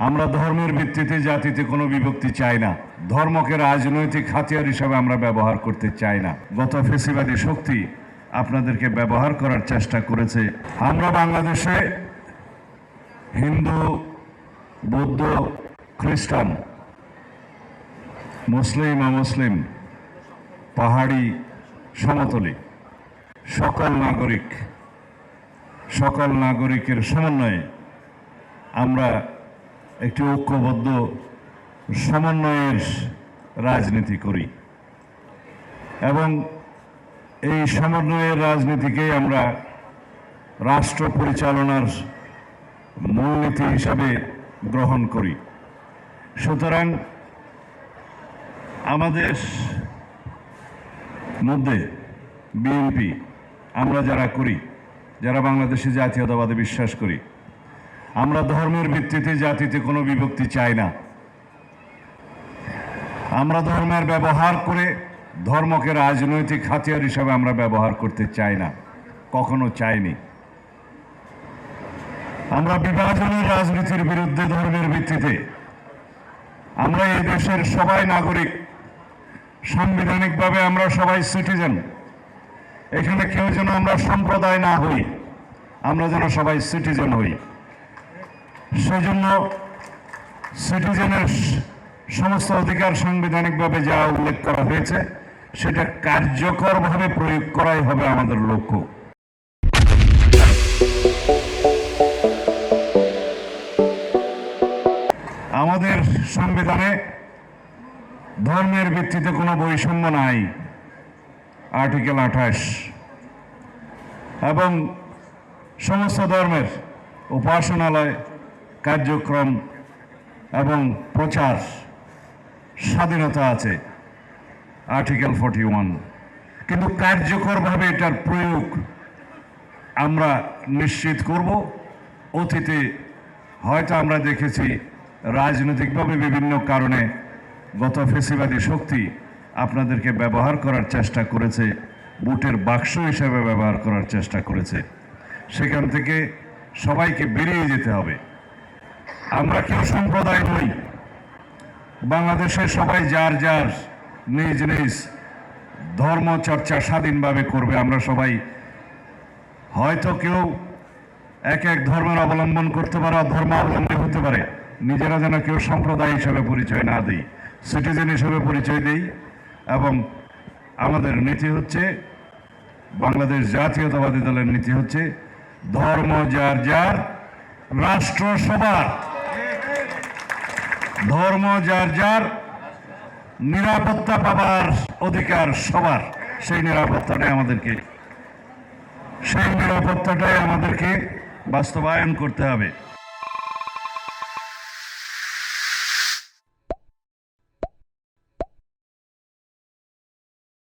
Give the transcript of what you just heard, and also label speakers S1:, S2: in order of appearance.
S1: আমরা ধর্মের ভিত্তিতে জাতিতে কোনো বিভক্তি চাই না। ধর্মকে রাজনৈতিক হাতিয়ার হিসাবে আমরা ব্যবহার করতে চাই না। গত ফ্যাসিবাদী শক্তি আপনাদেরকে ব্যবহার করার চেষ্টা করেছে। আমরা বাংলাদেশে হিন্দু, বৌদ্ধ, খ্রিস্টান, মুসলিম, অমুসলিম, পাহাড়ি, সমতলী সকল নাগরিকের সমন্বয়ে আমরা একটি ঐক্যবদ্ধ সমন্বয়ের রাজনীতি করি এবং এই সমন্বয়ের রাজনীতিকেই আমরা রাষ্ট্র পরিচালনার মূলনীতি হিসাবে গ্রহণ করি। সুতরাং আমাদের মধ্যে বিএনপি আমরা যারা বাংলাদেশে জাতীয়তাবাদে বিশ্বাস করি, আমরা ধর্মের ভিত্তিতে জাতিতে কোনো বিভক্তি চাই না। আমরা ধর্মের ব্যবহার করে ধর্মকে রাজনৈতিক হাতিয়ার হিসাবে আমরা ব্যবহার করতে চাই না, কখনো চাইনি। আমরা বিভাজনের রাজনীতির বিরুদ্ধে ধর্মের ভিত্তিতে। আমরা এই দেশের সবাই নাগরিক, সাংবিধানিকভাবে আমরা সবাই সিটিজেন। এখানে কেউ যেন আমরা সম্প্রদায় না হই, আমরা যেন সবাই সিটিজেন হই। সেজন্য সিটিজেনের সমস্ত অধিকার সাংবিধানিকভাবে যা উল্লেখ করা হয়েছে সেটা কার্যকরভাবে প্রয়োগ করাই হবে আমাদের লক্ষ্য। আমাদের সংবিধানে ধর্মের ভিত্তিতে কোনো বৈষম্য নাই, আর্টিকেল 28, এবং সমস্ত ধর্মের উপাসনালয়, কার্যক্রম এবং প্রচার স্বাধীনতা আছে, আর্টিকেল 41। কিন্তু কার্যকরভাবে এটার প্রয়োগ আমরা নিশ্চিত করব। অতীতে হয়তো আমরা দেখেছি রাজনৈতিকভাবে বিভিন্ন কারণে গত ফ্যাসিবাদী শক্তি আপনাদেরকে ব্যবহার করার চেষ্টা করেছে, ভোটের বাক্স হিসেবে ব্যবহার করার চেষ্টা করেছে। সেখান থেকে সবাইকে বেরিয়ে যেতে হবে। আমরা কেউ সম্প্রদায় নই। বাংলাদেশের সবাই যার যার নিজ নিজ ধর্ম চর্চা স্বাধীনভাবে করবে। আমরা সবাই হয়তো কেউ এক এক ধর্মের অবলম্বন করতে পারে, ধর্মাবলম্বী হতে পারে। নিজেরা যেন কেউ সম্প্রদায় হিসেবে পরিচয় না দিই, সিটিজেন হিসেবে পরিচয় দিই। এবং আমাদের নীতি হচ্ছে, বাংলাদেশ জাতীয়তাবাদী দলের নীতি হচ্ছে, ধর্ম যার যার, রাষ্ট্র সবার। ধর্ম যার যার, নিরাপত্তা পাবার অধিকার সবার। সেই নিরাপত্তাটাই আমাদেরকে বাস্তবায়ন করতে হবে।